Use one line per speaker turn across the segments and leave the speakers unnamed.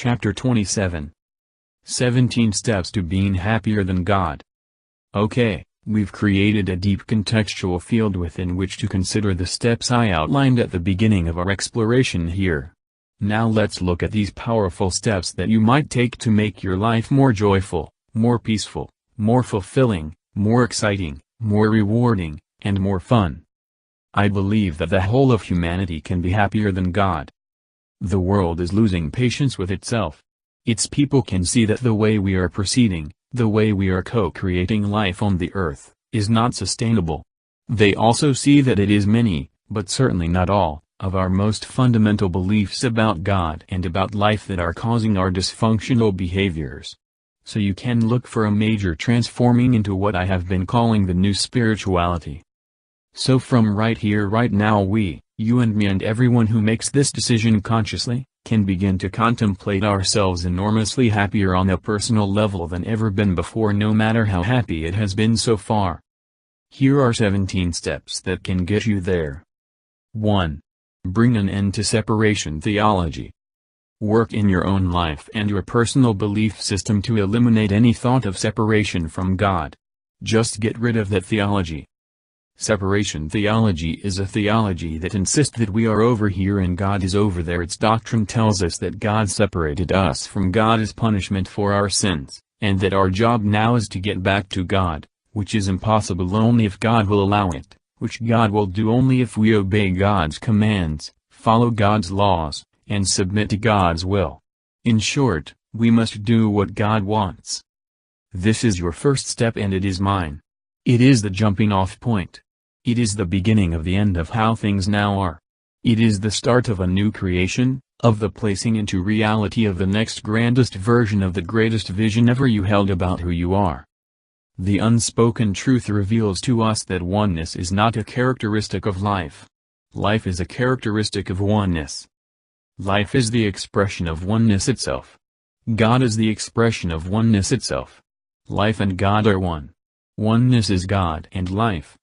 Chapter 27. 17 Steps to Being Happier Than God. Okay, we've created a deep contextual field within which to consider the steps I outlined at the beginning of our exploration here. Now let's look at these powerful steps that you might take to make your life more joyful, more peaceful, more fulfilling, more exciting, more rewarding, and more fun. I believe that the whole of humanity can be happier than God. The world is losing patience with itself. Its people can see that the way we are proceeding, the way we are co-creating life on the earth, is not sustainable. They also see that it is many, but certainly not all, of our most fundamental beliefs about God and about life that are causing our dysfunctional behaviors. So you can look for a major transforming into what I have been calling the new spirituality. So from right here right now we, you and me and everyone who makes this decision consciously, can begin to contemplate ourselves enormously happier on a personal level than ever been before, no matter how happy it has been so far. Here are 17 steps that can get you there. 1. Bring an end to separation theology. Work in your own life and your personal belief system to eliminate any thought of separation from God. Just get rid of that theology. Separation theology is a theology that insists that we are over here and God is over there. Its doctrine tells us that God separated us from God as punishment for our sins, and that our job now is to get back to God, which is impossible only if God will allow it, which God will do only if we obey God's commands, follow God's laws, and submit to God's will. In short, we must do what God wants. This is your first step and it is mine. It is the jumping off point. It is the beginning of the end of how things now are. It is the start of a new creation, of the placing into reality of the next grandest version of the greatest vision ever you held about who you are. The unspoken truth reveals to us that oneness is not a characteristic of life. Life is a characteristic of oneness. Life is the expression of oneness itself. God is the expression of oneness itself. Life and God are one. Oneness is God and life.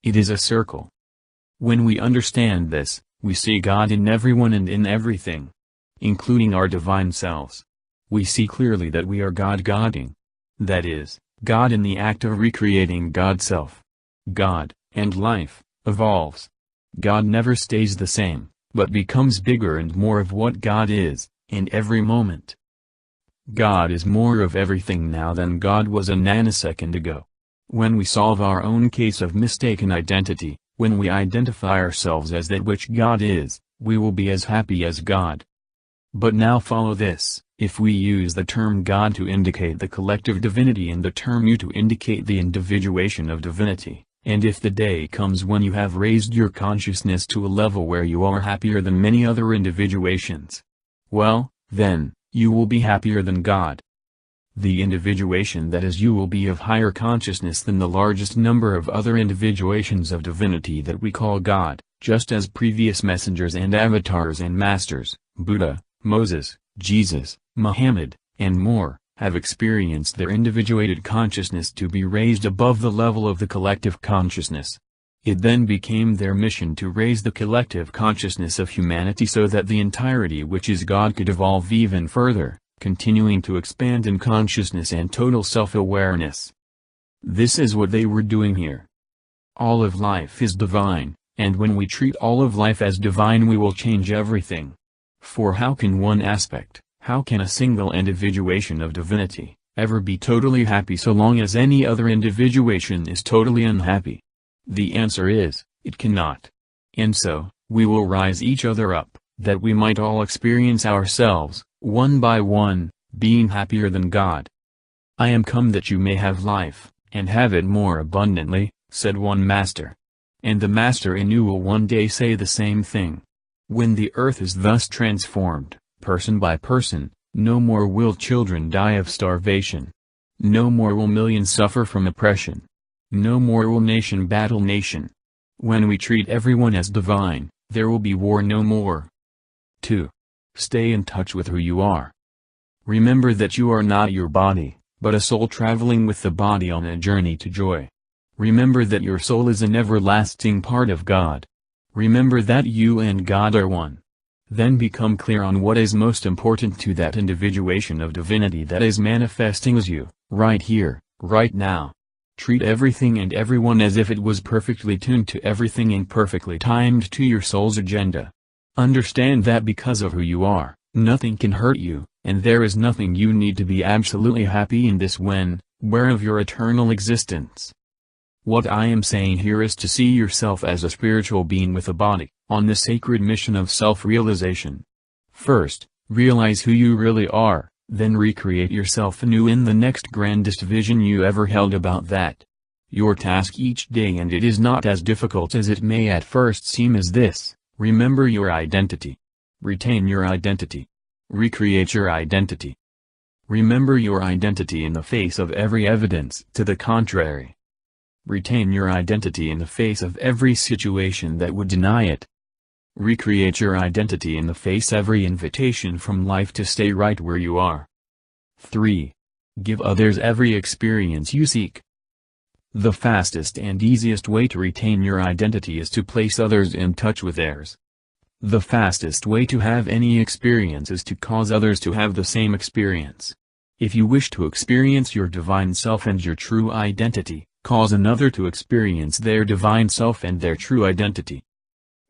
It is a circle. When we understand this, we see God in everyone and in everything, including our divine selves. We see clearly that we are God-godding. That is, God in the act of recreating God's self. God, and life, evolves. God never stays the same, but becomes bigger and more of what God is, in every moment. God is more of everything now than God was a nanosecond ago. When we solve our own case of mistaken identity, when we identify ourselves as that which God is, we will be as happy as God. But now follow this: if we use the term God to indicate the collective divinity and the term you to indicate the individuation of divinity, and if the day comes when you have raised your consciousness to a level where you are happier than many other individuations, well, then, you will be happier than God. The individuation that is you will be of higher consciousness than the largest number of other individuations of divinity that we call God, just as previous messengers and avatars and masters, Buddha, Moses, Jesus, Muhammad, and more, have experienced their individuated consciousness to be raised above the level of the collective consciousness. It then became their mission to raise the collective consciousness of humanity so that the entirety which is God could evolve even further, continuing to expand in consciousness and total self-awareness. This is what they were doing here. All of life is divine, and when we treat all of life as divine we will change everything. For how can one aspect, how can a single individuation of divinity, ever be totally happy so long as any other individuation is totally unhappy? The answer is, it cannot. And so, we will rise each other up, that we might all experience ourselves, one by one, being happier than God. I am come that you may have life, and have it more abundantly, said one master. And the master in you will one day say the same thing. When the earth is thus transformed, person by person, no more will children die of starvation. No more will millions suffer from oppression. No more will nation battle nation. When we treat everyone as divine, there will be war no more. 2. Stay in touch with who you are. Remember that you are not your body, but a soul traveling with the body on a journey to joy. Remember that your soul is an everlasting part of God. Remember that you and God are one. Then become clear on what is most important to that individuation of divinity that is manifesting as you, right here, right now. Treat everything and everyone as if it was perfectly tuned to everything and perfectly timed to your soul's agenda. Understand that because of who you are, nothing can hurt you, and there is nothing you need to be absolutely happy in this where of your eternal existence. What I am saying here is to see yourself as a spiritual being with a body, on the sacred mission of self-realization. First, realize who you really are, then recreate yourself anew in the next grandest vision you ever held about that. Your task each day, and it is not as difficult as it may at first seem, is this: remember your identity. Retain your identity. Recreate your identity. Remember your identity in the face of every evidence to the contrary. Retain your identity in the face of every situation that would deny it. Recreate your identity in the face of every invitation from life to stay right where you are. 3. Give others every experience you seek. The fastest and easiest way to retain your identity is to place others in touch with theirs. The fastest way to have any experience is to cause others to have the same experience. If you wish to experience your divine self and your true identity, cause another to experience their divine self and their true identity.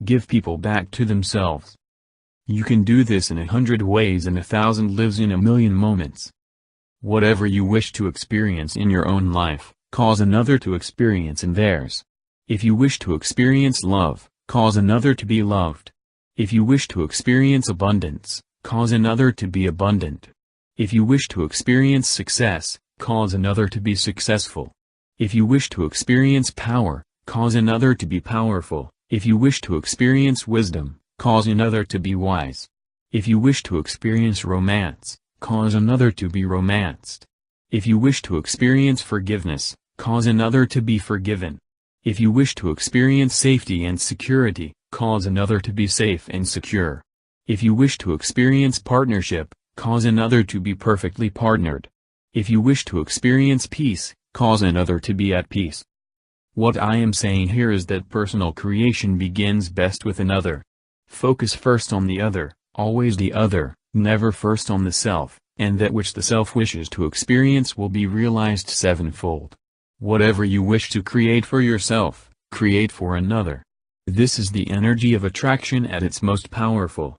Give people back to themselves. You can do this in 100 ways and 1,000 lives in 1,000,000 moments. Whatever you wish to experience in your own life, cause another to experience in theirs. If you wish to experience love, cause another to be loved. If you wish to experience abundance, cause another to be abundant. If you wish to experience success, cause another to be successful. If you wish to experience power, cause another to be powerful. If you wish to experience wisdom, cause another to be wise. If you wish to experience romance, cause another to be romanced. If you wish to experience forgiveness, cause another to be forgiven. If you wish to experience safety and security, cause another to be safe and secure. If you wish to experience partnership, cause another to be perfectly partnered. If you wish to experience peace, cause another to be at peace. What I am saying here is that personal creation begins best with another. Focus first on the other, always the other, never first on the self, and that which the self wishes to experience will be realized sevenfold. Whatever you wish to create for yourself, create for another. This is the energy of attraction at its most powerful.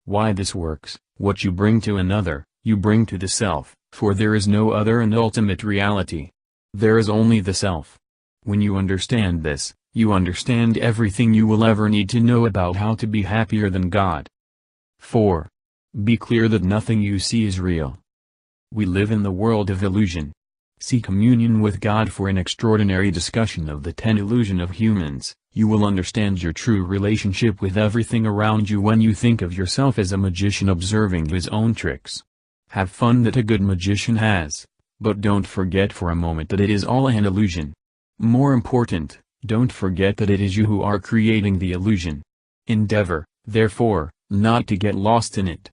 Why this works: what you bring to another, you bring to the self, for there is no other and ultimate reality. There is only the self. When you understand this, you understand everything you will ever need to know about how to be happier than God. 4. Be clear that nothing you see is real. We live in the world of illusion. See Communion with God for an extraordinary discussion of the 10 illusion of humans. You will understand your true relationship with everything around you when you think of yourself as a magician observing his own tricks. Have fun that a good magician has, but don't forget for a moment that it is all an illusion. More important, don't forget that it is you who are creating the illusion. Endeavor, therefore, not to get lost in it.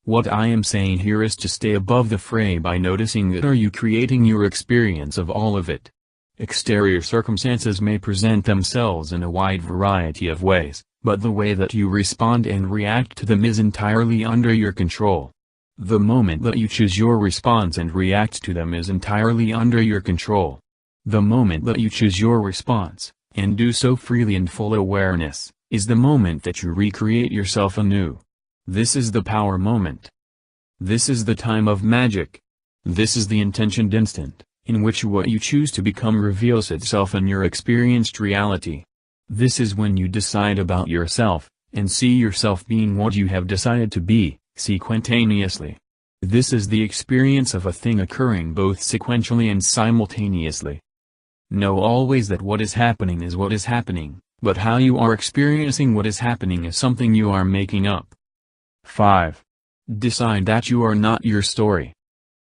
What I am saying here is to stay above the fray by noticing that are you creating your experience of all of it. Exterior circumstances may present themselves in a wide variety of ways, but the way that you respond and react to them is entirely under your control. The moment that you choose your response and react to them is entirely under your control. The moment that you choose your response, and do so freely in full awareness, is the moment that you recreate yourself anew. This is the power moment. This is the time of magic. This is the intentioned instant, in which what you choose to become reveals itself in your experienced reality. This is when you decide about yourself, and see yourself being what you have decided to be, sequentaneously. This is the experience of a thing occurring both sequentially and simultaneously. Know always that what is happening is what is happening, but how you are experiencing what is happening is something you are making up. 5. Decide that you are not your story.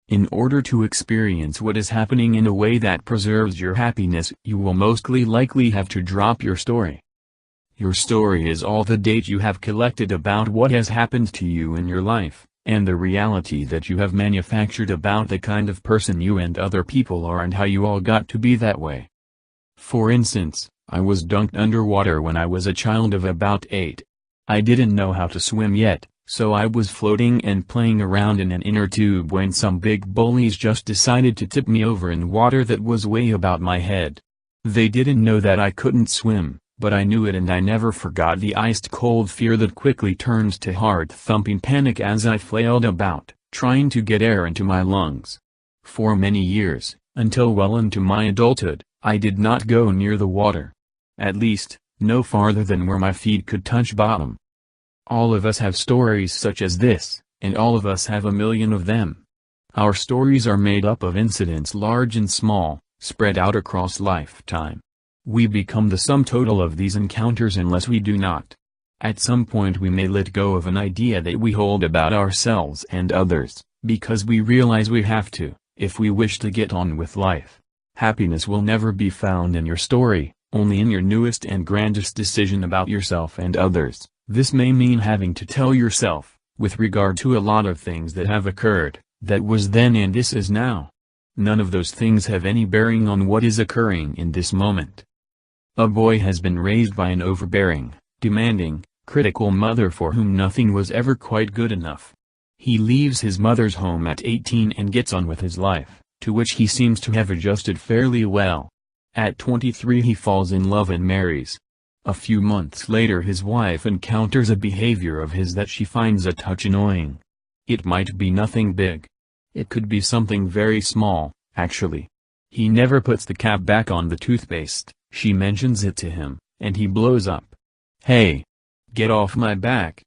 In order to experience what is happening in a way that preserves your happiness, you will mostly likely have to drop your story. Your story is all the data you have collected about what has happened to you in your life, and the reality that you have manufactured about the kind of person you and other people are and how you all got to be that way. For instance, I was dunked underwater when I was a child of about 8. I didn't know how to swim yet, so I was floating and playing around in an inner tube when some big bullies just decided to tip me over in water that was way about my head. They didn't know that I couldn't swim, but I knew it, and I never forgot the ice-cold fear that quickly turns to heart-thumping panic as I flailed about, trying to get air into my lungs. For many years, until well into my adulthood, I did not go near the water. At least, no farther than where my feet could touch bottom. All of us have stories such as this, and all of us have a million of them. Our stories are made up of incidents large and small, spread out across lifetime. We become the sum total of these encounters unless we do not. At some point we may let go of an idea that we hold about ourselves and others, because we realize we have to, if we wish to get on with life. Happiness will never be found in your story, only in your newest and grandest decision about yourself and others. This may mean having to tell yourself, with regard to a lot of things that have occurred, that was then and this is now. None of those things have any bearing on what is occurring in this moment. A boy has been raised by an overbearing, demanding, critical mother for whom nothing was ever quite good enough. He leaves his mother's home at 18 and gets on with his life, to which he seems to have adjusted fairly well. At 23 he falls in love and marries. A few months later his wife encounters a behavior of his that she finds a touch annoying. It might be nothing big. It could be something very small, actually. He never puts the cap back on the toothpaste, she mentions it to him, and he blows up. "Hey! Get off my back!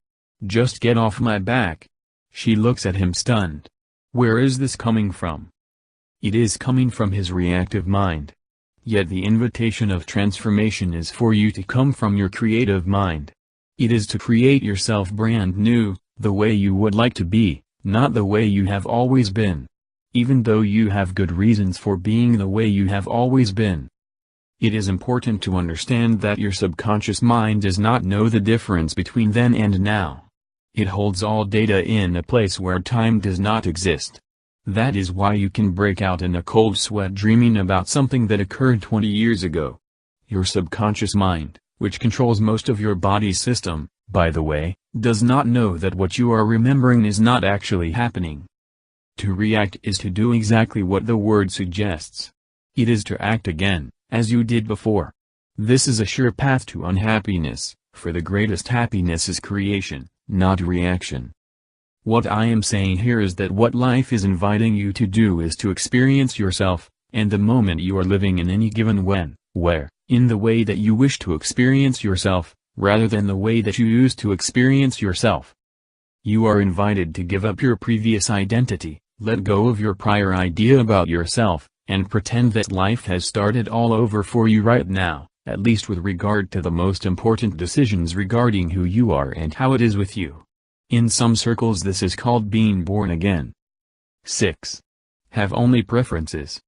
Just get off my back!" She looks at him stunned. Where is this coming from? It is coming from his reactive mind. Yet the invitation of transformation is for you to come from your creative mind. It is to create yourself brand new, the way you would like to be, not the way you have always been. Even though you have good reasons for being the way you have always been. It is important to understand that your subconscious mind does not know the difference between then and now. It holds all data in a place where time does not exist. That is why you can break out in a cold sweat dreaming about something that occurred 20 years ago. Your subconscious mind, which controls most of your body's system, by the way, does not know that what you are remembering is not actually happening. To react is to do exactly what the word suggests. It is to act again, as you did before. This is a sure path to unhappiness, for the greatest happiness is creation, not reaction. What I am saying here is that what life is inviting you to do is to experience yourself, and the moment you are living in any given when, where, in the way that you wish to experience yourself, rather than the way that you used to experience yourself. You are invited to give up your previous identity, let go of your prior idea about yourself, and pretend that life has started all over for you right now, at least with regard to the most important decisions regarding who you are and how it is with you. In some circles this is called being born again. 6. Have only preferences.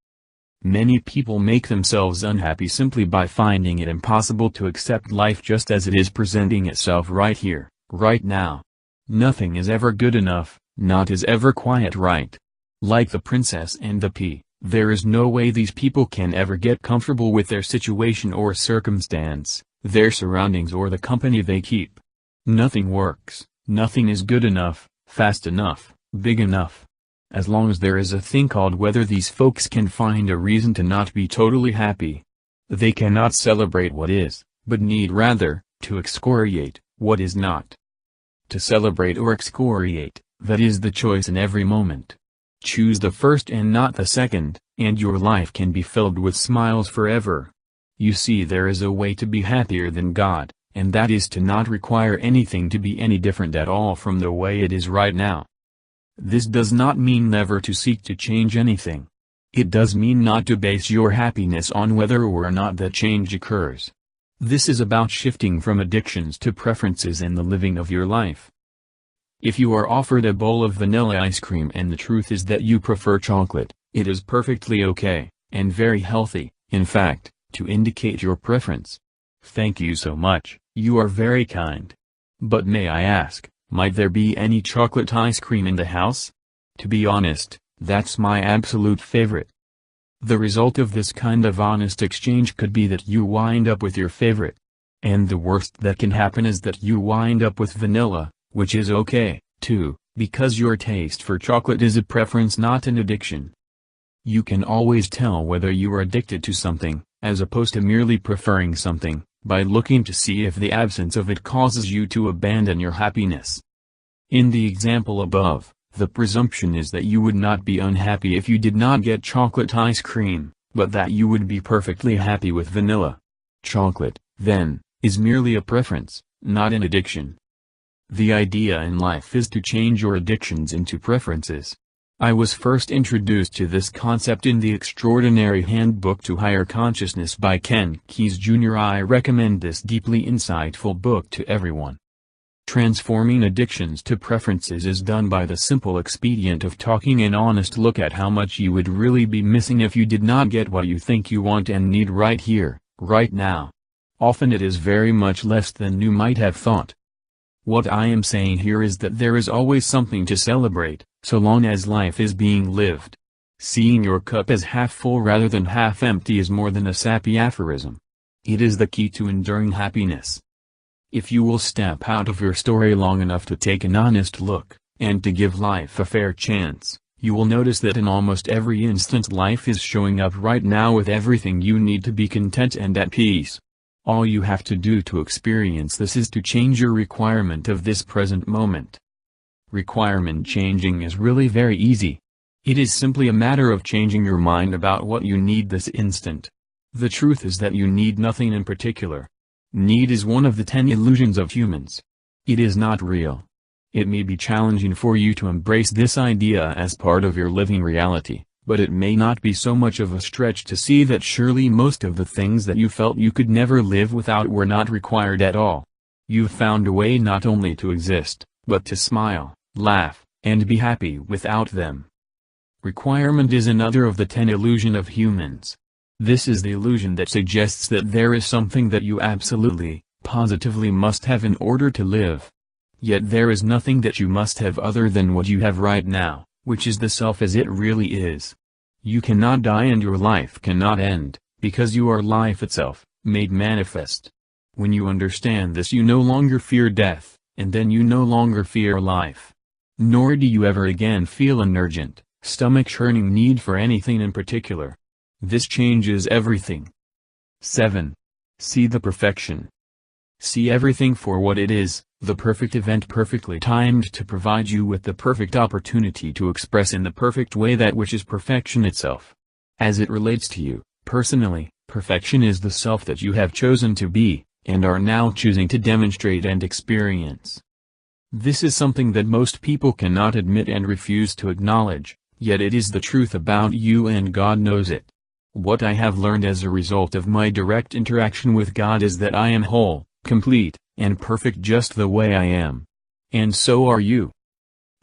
Many people make themselves unhappy simply by finding it impossible to accept life just as it is presenting itself right here, right now. Nothing is ever good enough, not is ever quite right. Like the princess and the pea, there is no way these people can ever get comfortable with their situation or circumstance, their surroundings or the company they keep. Nothing works. Nothing is good enough, fast enough, big enough. As long as there is a thing called whether these folks can find a reason to not be totally happy. They cannot celebrate what is, but need rather, to excoriate, what is not. To celebrate or excoriate, that is the choice in every moment. Choose the first and not the second, and your life can be filled with smiles forever. You see, there is a way to be happier than God. And that is to not require anything to be any different at all from the way it is right now. This does not mean never to seek to change anything. It does mean not to base your happiness on whether or not that change occurs. This is about shifting from addictions to preferences in the living of your life. If you are offered a bowl of vanilla ice cream and the truth is that you prefer chocolate, it is perfectly okay, and very healthy, in fact, to indicate your preference. Thank you so much. You are very kind. But may I ask, might there be any chocolate ice cream in the house? To be honest, that's my absolute favorite. The result of this kind of honest exchange could be that you wind up with your favorite. And the worst that can happen is that you wind up with vanilla, which is okay, too, because your taste for chocolate is a preference, not an addiction. You can always tell whether you are addicted to something, as opposed to merely preferring something, by looking to see if the absence of it causes you to abandon your happiness. In the example above, the presumption is that you would not be unhappy if you did not get chocolate ice cream, but that you would be perfectly happy with vanilla. Chocolate, then, is merely a preference, not an addiction. The idea in life is to change your addictions into preferences. I was first introduced to this concept in the Extraordinary Handbook to Higher Consciousness by Ken Keyes Jr. I recommend this deeply insightful book to everyone. Transforming addictions to preferences is done by the simple expedient of taking an honest look at how much you would really be missing if you did not get what you think you want and need right here, right now. Often it is very much less than you might have thought. What I am saying here is that there is always something to celebrate, so long as life is being lived. Seeing your cup as half full rather than half empty is more than a sappy aphorism. It is the key to enduring happiness. If you will step out of your story long enough to take an honest look, and to give life a fair chance, you will notice that in almost every instant life is showing up right now with everything you need to be content and at peace. All you have to do to experience this is to change your requirement of this present moment. Requirement changing is really very easy. It is simply a matter of changing your mind about what you need this instant. The truth is that you need nothing in particular. Need is one of the 10 illusions of humans. It is not real. It may be challenging for you to embrace this idea as part of your living reality, but it may not be so much of a stretch to see that surely most of the things that you felt you could never live without were not required at all. You've found a way not only to exist, but to smile, laugh, and be happy without them. Requirement is another of the 10 illusions of humans. This is the illusion that suggests that there is something that you absolutely, positively must have in order to live. Yet there is nothing that you must have other than what you have right now, which is the self as it really is. You cannot die and your life cannot end, because you are life itself, made manifest. When you understand this, you no longer fear death, and then you no longer fear life. Nor do you ever again feel an urgent, stomach-churning need for anything in particular. This changes everything. 7. See the perfection. See everything for what it is, the perfect event perfectly timed to provide you with the perfect opportunity to express in the perfect way that which is perfection itself. As it relates to you, personally, perfection is the self that you have chosen to be, and are now choosing to demonstrate and experience. This is something that most people cannot admit and refuse to acknowledge, yet it is the truth about you and God knows it. What I have learned as a result of my direct interaction with God is that I am whole, complete, and perfect just the way I am. And so are you.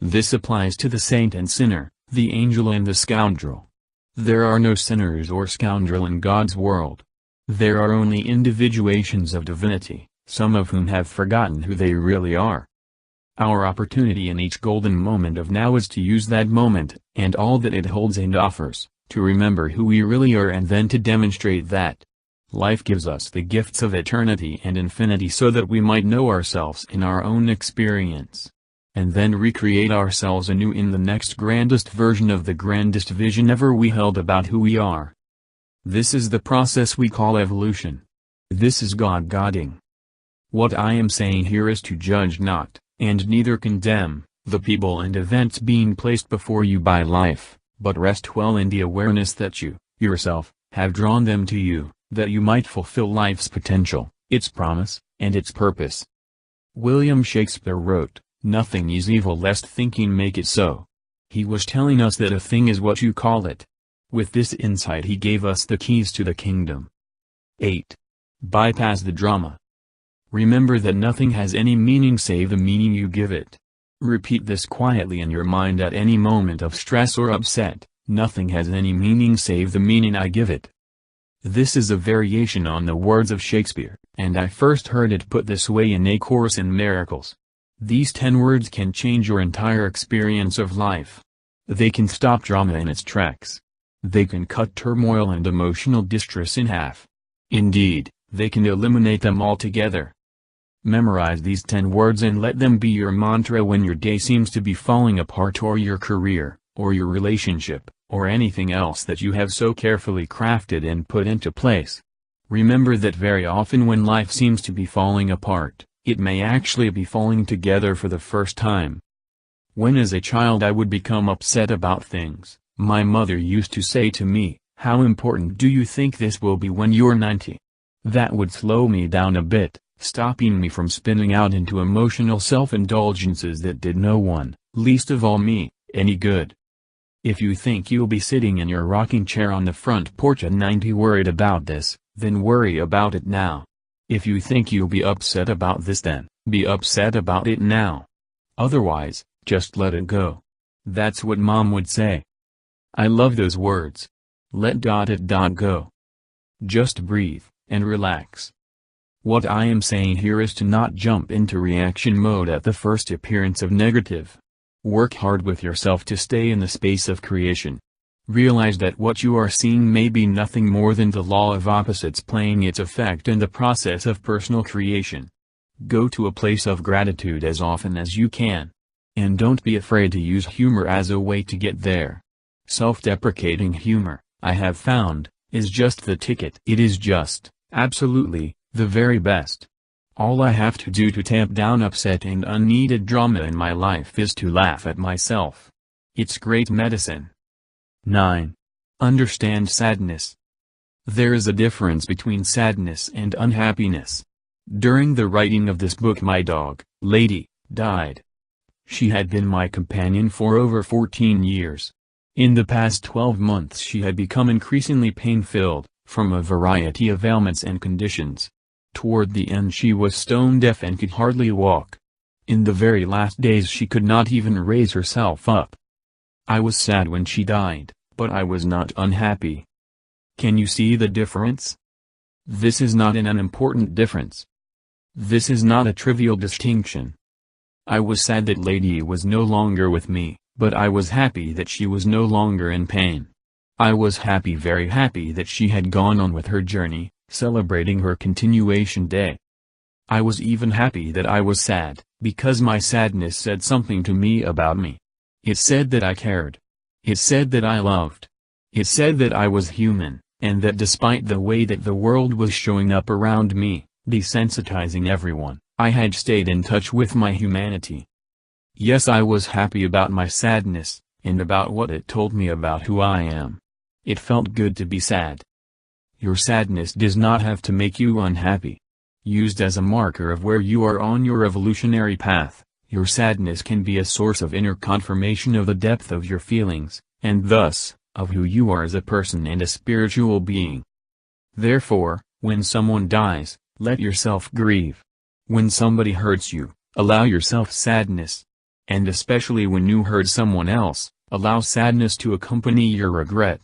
This applies to the saint and sinner, the angel and the scoundrel. There are no sinners or scoundrel in God's world. There are only individuations of divinity, some of whom have forgotten who they really are. Our opportunity in each golden moment of now is to use that moment, and all that it holds and offers, to remember who we really are and then to demonstrate that. Life gives us the gifts of eternity and infinity so that we might know ourselves in our own experience. And then recreate ourselves anew in the next grandest version of the grandest vision ever we held about who we are. This is the process we call evolution. This is God-godding. What I am saying here is to judge not, and neither condemn, the people and events being placed before you by life, but rest well in the awareness that you, yourself, have drawn them to you, that you might fulfill life's potential, its promise, and its purpose. William Shakespeare wrote, "Nothing is evil lest thinking make it so." He was telling us that a thing is what you call it. With this insight he gave us the keys to the kingdom. 8. Bypass the drama. Remember that nothing has any meaning save the meaning you give it. Repeat this quietly in your mind at any moment of stress or upset, nothing has any meaning save the meaning I give it. This is a variation on the words of Shakespeare, and I first heard it put this way in A Course in Miracles. These 10 words can change your entire experience of life. They can stop drama in its tracks. They can cut turmoil and emotional distress in half. Indeed, they can eliminate them altogether. Memorize these 10 words and let them be your mantra when your day seems to be falling apart, or your career, or your relationship, or anything else that you have so carefully crafted and put into place. Remember that very often when life seems to be falling apart, it may actually be falling together for the first time. When as a child I would become upset about things, my mother used to say to me, "How important do you think this will be when you're 90? That would slow me down a bit, stopping me from spinning out into emotional self-indulgences that did no one, least of all me, any good. If you think you'll be sitting in your rocking chair on the front porch at 90 worried about this, then worry about it now. If you think you'll be upset about this, then be upset about it now. Otherwise, just let it go." That's what Mom would say. I love those words. Let it go. Just breathe, and relax. What I am saying here is to not jump into reaction mode at the first appearance of negative. Work hard with yourself to stay in the space of creation. Realize that what you are seeing may be nothing more than the law of opposites playing its effect in the process of personal creation. Go to a place of gratitude as often as you can. And don't be afraid to use humor as a way to get there. Self-deprecating humor, I have found, is just the ticket. It is just, absolutely, the very best. All I have to do to tamp down upset and unneeded drama in my life is to laugh at myself. It's great medicine. 9. Understand sadness. There is a difference between sadness and unhappiness. During the writing of this book, my dog, Lady, died. She had been my companion for over 14 years. In the past 12 months she had become increasingly pain-filled, from a variety of ailments and conditions. Toward the end she was stone-deaf and could hardly walk. In the very last days she could not even raise herself up. I was sad when she died, but I was not unhappy. Can you see the difference? This is not an unimportant difference. This is not a trivial distinction. I was sad that Lady was no longer with me, but I was happy that she was no longer in pain. I was happy, very happy, that she had gone on with her journey, celebrating her continuation day. I was even happy that I was sad, because my sadness said something to me about me. It said that I cared. It said that I loved. It said that I was human, and that despite the way that the world was showing up around me, desensitizing everyone, I had stayed in touch with my humanity. Yes, I was happy about my sadness, and about what it told me about who I am. It felt good to be sad. Your sadness does not have to make you unhappy. Used as a marker of where you are on your evolutionary path, your sadness can be a source of inner confirmation of the depth of your feelings, and thus, of who you are as a person and a spiritual being. Therefore, when someone dies, let yourself grieve. When somebody hurts you, allow yourself sadness. And especially when you hurt someone else, allow sadness to accompany your regret.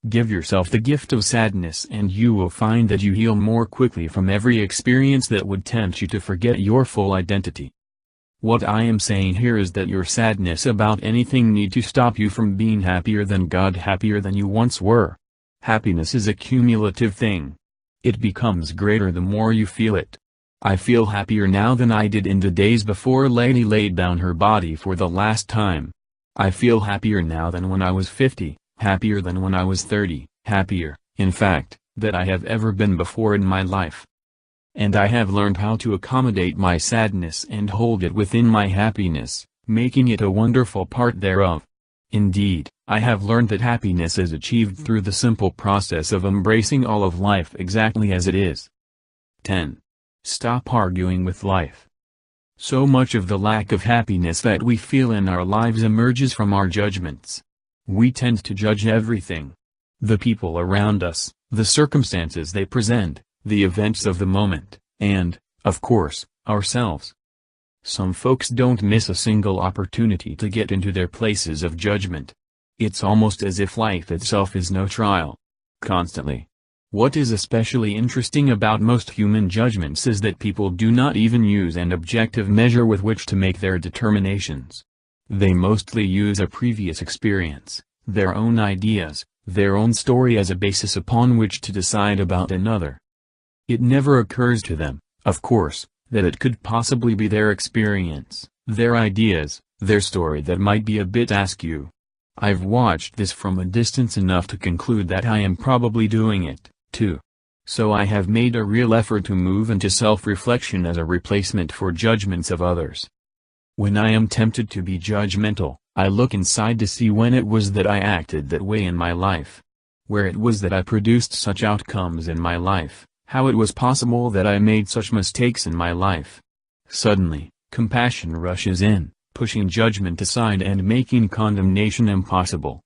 Give yourself the gift of sadness and you will find that you heal more quickly from every experience that would tempt you to forget your full identity. What I am saying here is that your sadness about anything need to stop you from being happier than God, happier than you once were. Happiness is a cumulative thing. It becomes greater the more you feel it. I feel happier now than I did in the days before Lady laid down her body for the last time. I feel happier now than when I was 50, happier than when I was 30, happier, in fact, than I have ever been before in my life. And I have learned how to accommodate my sadness and hold it within my happiness, making it a wonderful part thereof. Indeed, I have learned that happiness is achieved through the simple process of embracing all of life exactly as it is. 10. Stop arguing with life. So much of the lack of happiness that we feel in our lives emerges from our judgments. We tend to judge everything. The people around us, the circumstances they present, the events of the moment, and, of course, ourselves. Some folks don't miss a single opportunity to get into their places of judgment. It's almost as if life itself is no trial. Constantly. What is especially interesting about most human judgments is that people do not even use an objective measure with which to make their determinations. They mostly use a previous experience, their own ideas, their own story as a basis upon which to decide about another. It never occurs to them, of course, that it could possibly be their experience, their ideas, their story that might be a bit askew. I've watched this from a distance enough to conclude that I am probably doing it, too. So I have made a real effort to move into self-reflection as a replacement for judgments of others. When I am tempted to be judgmental, I look inside to see when it was that I acted that way in my life. Where it was that I produced such outcomes in my life, how it was possible that I made such mistakes in my life. Suddenly, compassion rushes in, pushing judgment aside and making condemnation impossible.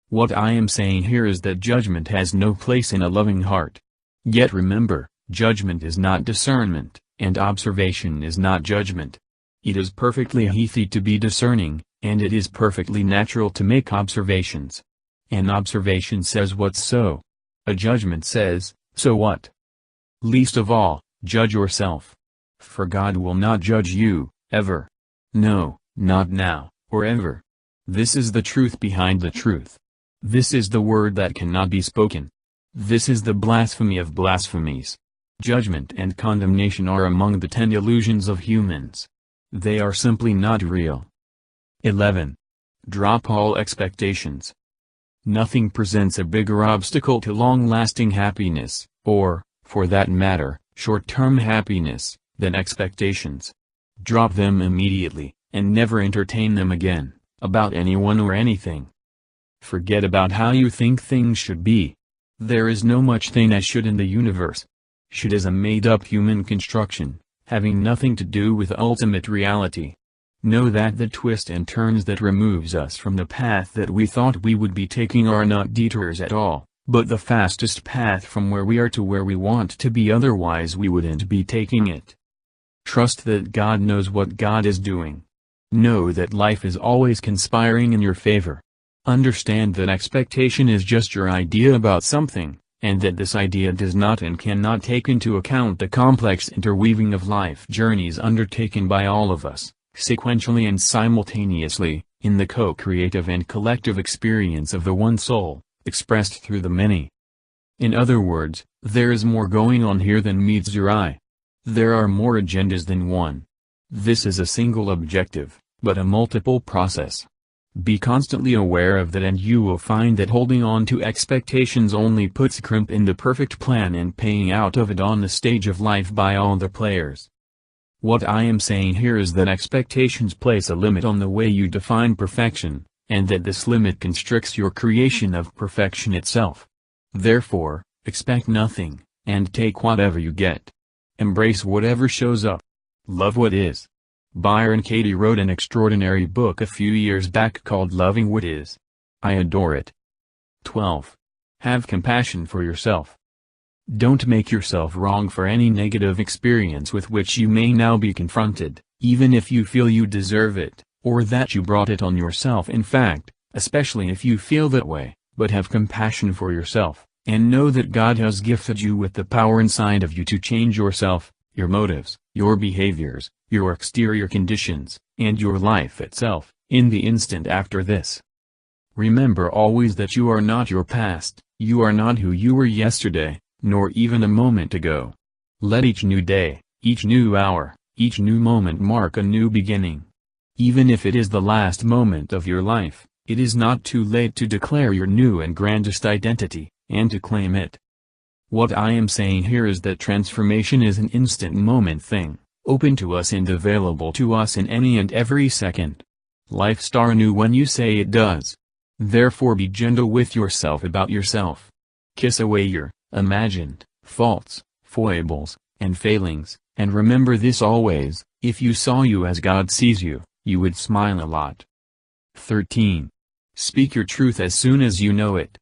What I am saying here is that judgment has no place in a loving heart. Yet remember, judgment is not discernment, and observation is not judgment. It is perfectly healthy to be discerning, and it is perfectly natural to make observations. An observation says what's so. A judgment says, so what? Least of all, judge yourself. For God will not judge you, ever. No, not now, or ever. This is the truth behind the truth. This is the word that cannot be spoken. This is the blasphemy of blasphemies. Judgment and condemnation are among the 10 illusions of humans. They are simply not real. 11. Drop all expectations. Nothing presents a bigger obstacle to long-lasting happiness, or, for that matter, short-term happiness, than expectations. Drop them immediately, and never entertain them again, about anyone or anything. Forget about how you think things should be. There is no much thing as should in the universe. Should is a made-up human construction, having nothing to do with ultimate reality. Know that the twists and turns that removes us from the path that we thought we would be taking are not detours at all, but the fastest path from where we are to where we want to be, otherwise we wouldn't be taking it. Trust that God knows what God is doing. Know that life is always conspiring in your favor. Understand that expectation is just your idea about something, and that this idea does not and cannot take into account the complex interweaving of life journeys undertaken by all of us, sequentially and simultaneously, in the co-creative and collective experience of the one soul, expressed through the many. In other words, there is more going on here than meets your eye. There are more agendas than one. This is a single objective, but a multiple process. Be constantly aware of that, and you will find that holding on to expectations only puts crimp in the perfect plan and paying out of it on the stage of life by all the players. What I am saying here is that expectations place a limit on the way you define perfection, and that this limit constricts your creation of perfection itself. Therefore, expect nothing, and take whatever you get. Embrace whatever shows up. Love what is. Byron Katie wrote an extraordinary book a few years back called Loving What Is. I adore it. 12. Have compassion for yourself. Don't make yourself wrong for any negative experience with which you may now be confronted, even if you feel you deserve it, or that you brought it on yourself. In fact, especially if you feel that way, but have compassion for yourself, and know that God has gifted you with the power inside of you to change yourself, your motives, your behaviors, your exterior conditions, and your life itself, in the instant after this. Remember always that you are not your past, you are not who you were yesterday, nor even a moment ago. Let each new day, each new hour, each new moment mark a new beginning. Even if it is the last moment of your life, it is not too late to declare your new and grandest identity, and to claim it. What I am saying here is that transformation is an instant moment thing, open to us and available to us in any and every second. Life starts anew when you say it does. Therefore be gentle with yourself about yourself. Kiss away your imagined faults, foibles, and failings, and remember this always: if you saw you as God sees you, you would smile a lot. 13. Speak your truth as soon as you know it.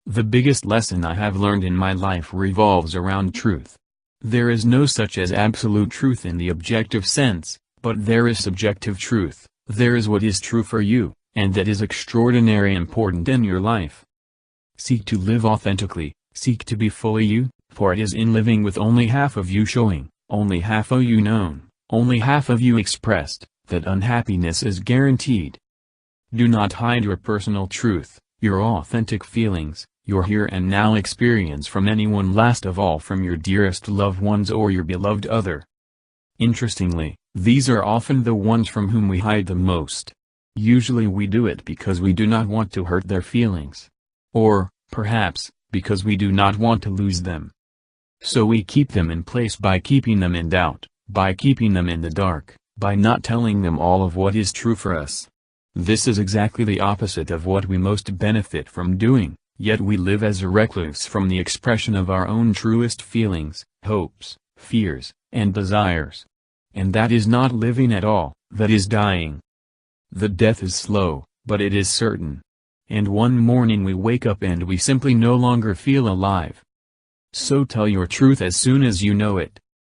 The biggest lesson I have learned in my life revolves around truth. There is no such as absolute truth in the objective sense, but there is subjective truth. There is what is true for you, and that is extraordinarily important in your life. Seek to live authentically, seek to be fully you, for it is in living with only half of you showing, only half of you known, only half of you expressed, that unhappiness is guaranteed. Do not hide your personal truth, your authentic feelings, your here and now experience from anyone, last of all from your dearest loved ones or your beloved other. Interestingly, these are often the ones from whom we hide the most. Usually we do it because we do not want to hurt their feelings. Or, perhaps, because we do not want to lose them. So we keep them in place by keeping them in doubt, by keeping them in the dark, by not telling them all of what is true for us. This is exactly the opposite of what we most benefit from doing, yet we live as a recluse from the expression of our own truest feelings, hopes, fears, and desires. And that is not living at all, that is dying. The death is slow, but it is certain. And one morning we wake up and we simply no longer feel alive. So tell your truth as soon as you know it.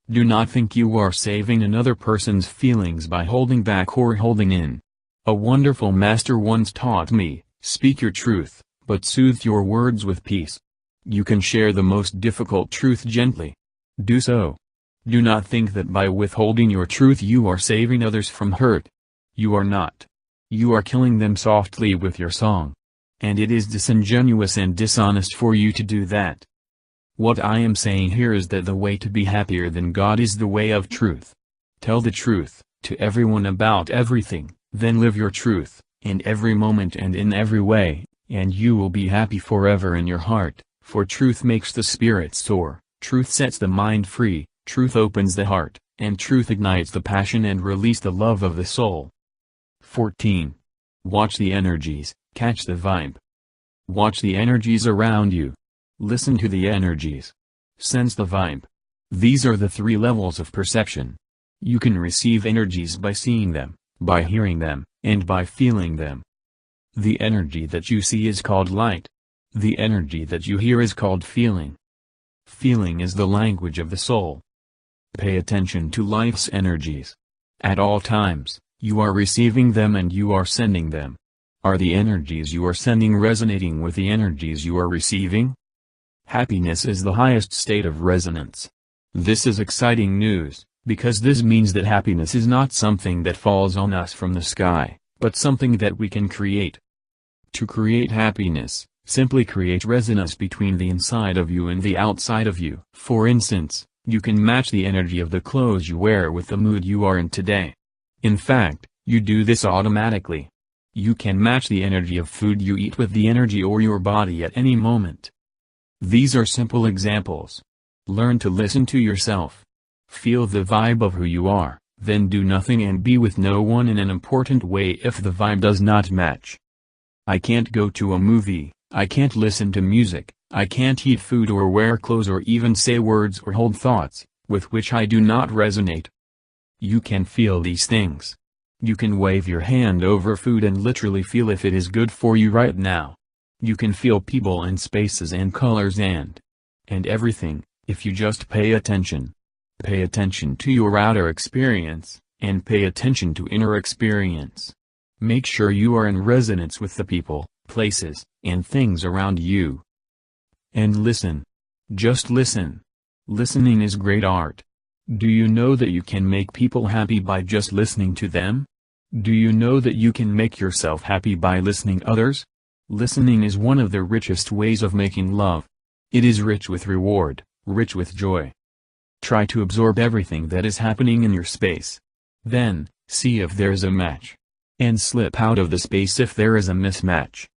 Do not think you are saving another person's feelings by holding back or holding in. A wonderful master once taught me, speak your truth, but soothe your words with peace. You can share the most difficult truth gently. Do so. Do not think that by withholding your truth you are saving others from hurt. You are not. You are killing them softly with your song. And it is disingenuous and dishonest for you to do that. What I am saying here is that the way to be happier than God is the way of truth. Tell the truth, to everyone about everything, then live your truth, in every moment and in every way, and you will be happy forever in your heart, for truth makes the spirit soar, truth sets the mind free, truth opens the heart, and truth ignites the passion and release the love of the soul. 14. Watch the energies, catch the vibe. Watch the energies around you. Listen to the energies. Sense the vibe. These are the three levels of perception. You can receive energies by seeing them, by hearing them, and by feeling them. The energy that you see is called light. The energy that you hear is called feeling. Feeling is the language of the soul. Pay attention to life's energies. At all times, you are receiving them and you are sending them. Are the energies you are sending resonating with the energies you are receiving? Happiness is the highest state of resonance. This is exciting news, because this means that happiness is not something that falls on us from the sky, but something that we can create. To create happiness, simply create resonance between the inside of you and the outside of you. For instance, you can match the energy of the clothes you wear with the mood you are in today. In fact, you do this automatically. You can match the energy of food you eat with the energy of your body at any moment. These are simple examples. Learn to listen to yourself. Feel the vibe of who you are, then do nothing and be with no one in an important way if the vibe does not match. I can't go to a movie, I can't listen to music, I can't eat food or wear clothes or even say words or hold thoughts, with which I do not resonate. You can feel these things. You can wave your hand over food and literally feel if it is good for you right now. You can feel people and spaces and colors and everything, if you just pay attention. Pay attention to your outer experience, and pay attention to inner experience. Make sure you are in resonance with the people, places, and things around you. And listen. Just listen. Listening is great art. Do you know that you can make people happy by just listening to them? Do you know that you can make yourself happy by listening others? Listening is one of the richest ways of making love. It is rich with reward, rich with joy. Try to absorb everything that is happening in your space. Then, see if there is a match. And slip out of the space if there is a mismatch.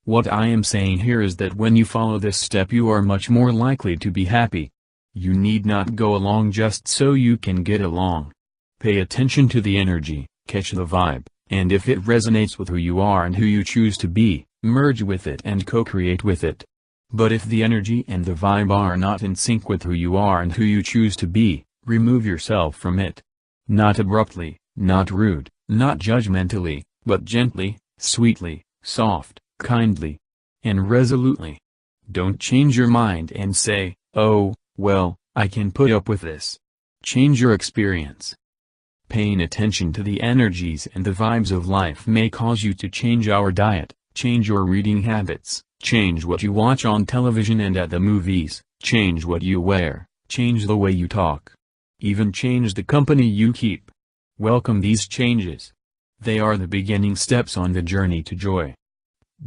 What I am saying here is that when you follow this step you are much more likely to be happy. You need not go along just so you can get along. Pay attention to the energy, catch the vibe, and if it resonates with who you are and who you choose to be, merge with it and co-create with it. But if the energy and the vibe are not in sync with who you are and who you choose to be, remove yourself from it. Not abruptly, not rude, not judgmentally, but gently, sweetly, soft, kindly, and resolutely. Don't change your mind and say, "Oh, well, I can put up with this." Change your experience. Paying attention to the energies and the vibes of life may cause you to change your diet, change your reading habits, change what you watch on television and at the movies, change what you wear, change the way you talk. Even change the company you keep. Welcome these changes. They are the beginning steps on the journey to joy.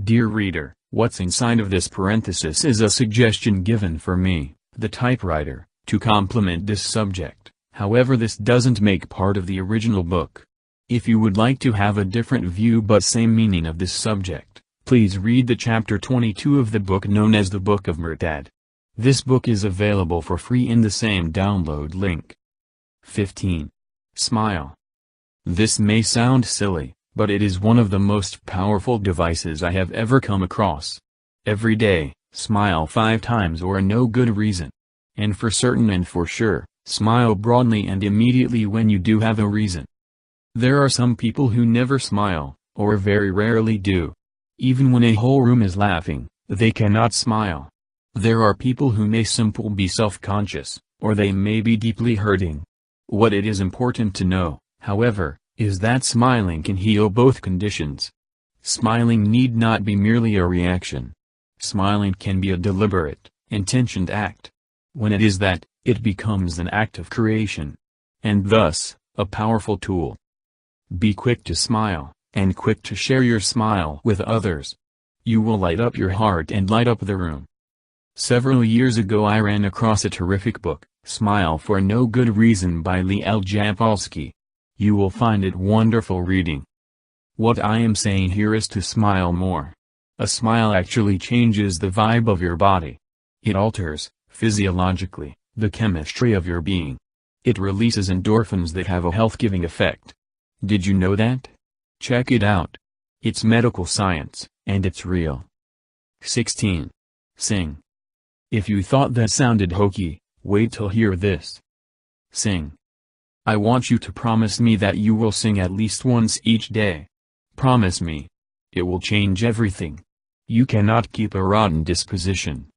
Dear reader, What's inside of this parenthesis is a suggestion given for me, the typewriter, to complement this subject. However, this doesn't make part of the original book. If you would like to have a different view but same meaning of this subject, please read the chapter 22 of the book known as the Book of Murtad. This book is available for free in the same download link. 15. Smile. This may sound silly, but it is one of the most powerful devices I have ever come across. Every day, smile 5 times or no good reason. And for certain and for sure, smile broadly and immediately when you do have a reason. There are some people who never smile, or very rarely do. Even when a whole room is laughing, they cannot smile. There are people who may simply be self-conscious, or they may be deeply hurting. What it is important to know, however, is that smiling can heal both conditions. Smiling need not be merely a reaction. Smiling can be a deliberate, intentioned act. When it is that, it becomes an act of creation. And thus, a powerful tool. Be quick to smile, and quick to share your smile with others. You will light up your heart and light up the room. Several years ago I ran across a terrific book, Smile for No Good Reason by Lee L. Japolsky. You will find it wonderful reading. What I am saying here is to smile more. A smile actually changes the vibe of your body. It alters, physiologically, the chemistry of your being. It releases endorphins that have a health-giving effect. Did you know that? Check it out. It's medical science, and it's real. 16. Sing. If you thought that sounded hokey, wait till hear this. Sing. I want you to promise me that you will sing at least once each day. Promise me. It will change everything. You cannot keep a rotten disposition.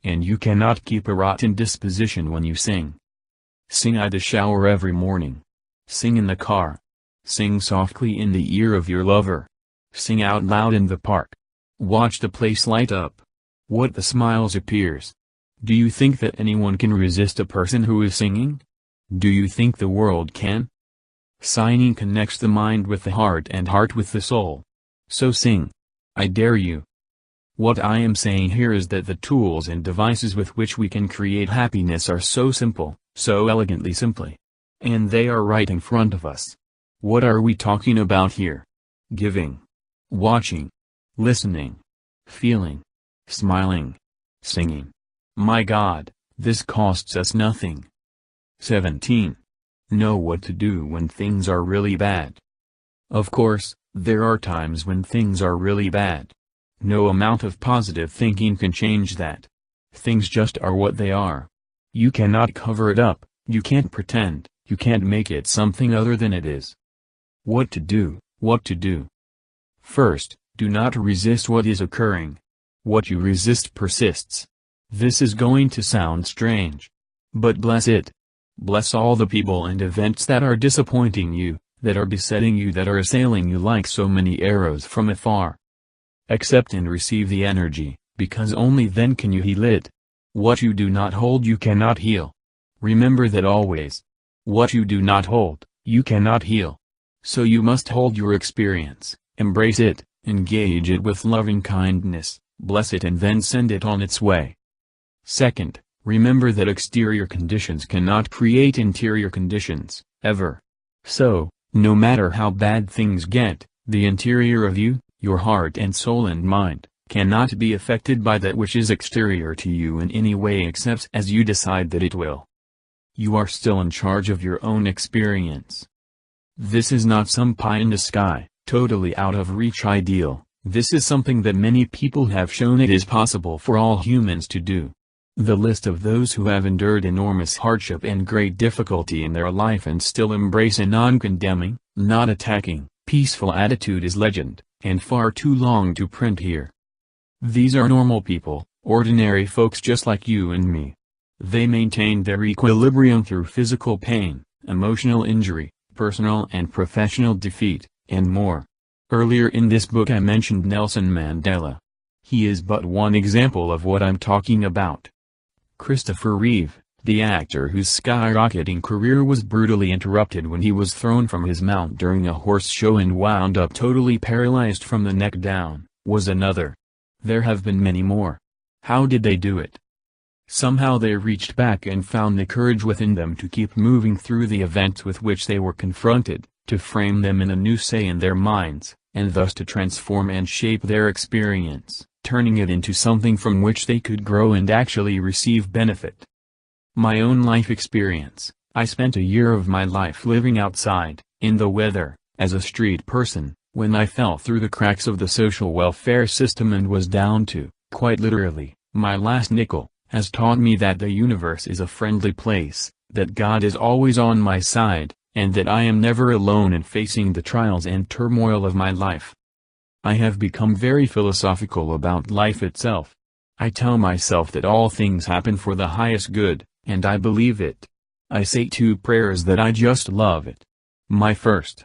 And you cannot keep a rotten disposition when you sing. Sing at the shower every morning. Sing in the car. Sing softly in the ear of your lover. Sing out loud in the park. Watch the place light up. What the smiles appears. Do you think that anyone can resist a person who is singing? Do you think the world can? Singing connects the mind with the heart and heart with the soul. So sing. I dare you. What I am saying here is that the tools and devices with which we can create happiness are so simple, so elegantly simply. And they are right in front of us. What are we talking about here? Giving. Watching. Listening. Feeling. Smiling. Singing. My God, this costs us nothing. 17. Know what to do when things are really bad. Of course, there are times when things are really bad. No amount of positive thinking can change that. Things just are what they are. You cannot cover it up, you can't pretend, you can't make it something other than it is. What to do, what to do. First, do not resist what is occurring. What you resist persists. This is going to sound strange. But bless it. Bless all the people and events that are disappointing you, that are besetting you, that are assailing you like so many arrows from afar. Accept and receive the energy, because only then can you heal it. What you do not hold you cannot heal. Remember that always. What you do not hold, you cannot heal. So you must hold your experience, embrace it, engage it with loving kindness, bless it and then send it on its way. Second, remember that exterior conditions cannot create interior conditions, ever. So, no matter how bad things get, the interior of you, your heart and soul and mind, cannot be affected by that which is exterior to you in any way except as you decide that it will. You are still in charge of your own experience. This is not some pie in the sky, totally out of reach ideal. This is something that many people have shown it is possible for all humans to do. The list of those who have endured enormous hardship and great difficulty in their life and still embrace a non-condemning, not attacking, peaceful attitude is legend, and far too long to print here. These are normal people, ordinary folks just like you and me. They maintained their equilibrium through physical pain, emotional injury, personal and professional defeat, and more. Earlier in this book I mentioned Nelson Mandela. He is but one example of what I'm talking about. Christopher Reeve, the actor whose skyrocketing career was brutally interrupted when he was thrown from his mount during a horse show and wound up totally paralyzed from the neck down, was another. There have been many more. How did they do it? Somehow they reached back and found the courage within them to keep moving through the events with which they were confronted, to frame them in a new say in their minds, and thus to transform and shape their experience, turning it into something from which they could grow and actually receive benefit. My own life experience: I spent a year of my life living outside, in the weather, as a street person, when I fell through the cracks of the social welfare system and was down to, quite literally, my last nickel, has taught me that the universe is a friendly place, that God is always on my side, and that I am never alone in facing the trials and turmoil of my life. I have become very philosophical about life itself. I tell myself that all things happen for the highest good, and I believe it. I say 2 prayers that I just love it. My first: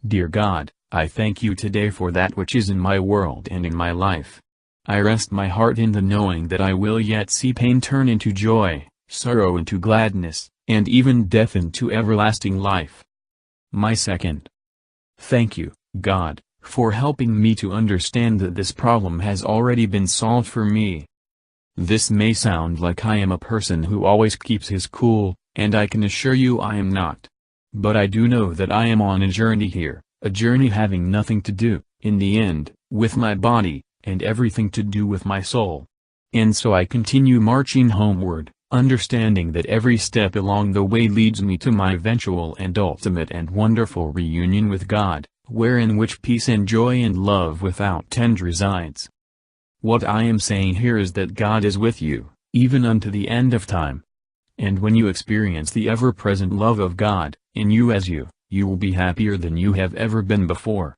Dear God, I thank you today for that which is in my world and in my life. I rest my heart in the knowing that I will yet see pain turn into joy, sorrow into gladness, and even death into everlasting life. My second: Thank you, God, for helping me to understand that this problem has already been solved for me. This may sound like I am a person who always keeps his cool, and I can assure you I am not. But I do know that I am on a journey here, a journey having nothing to do, in the end, with my body, and everything to do with my soul. And so I continue marching homeward, understanding that every step along the way leads me to my eventual and ultimate and wonderful reunion with God, wherein which peace and joy and love without end resides. What I am saying here is that God is with you, even unto the end of time. And when you experience the ever-present love of God, in you as you will be happier than you have ever been before.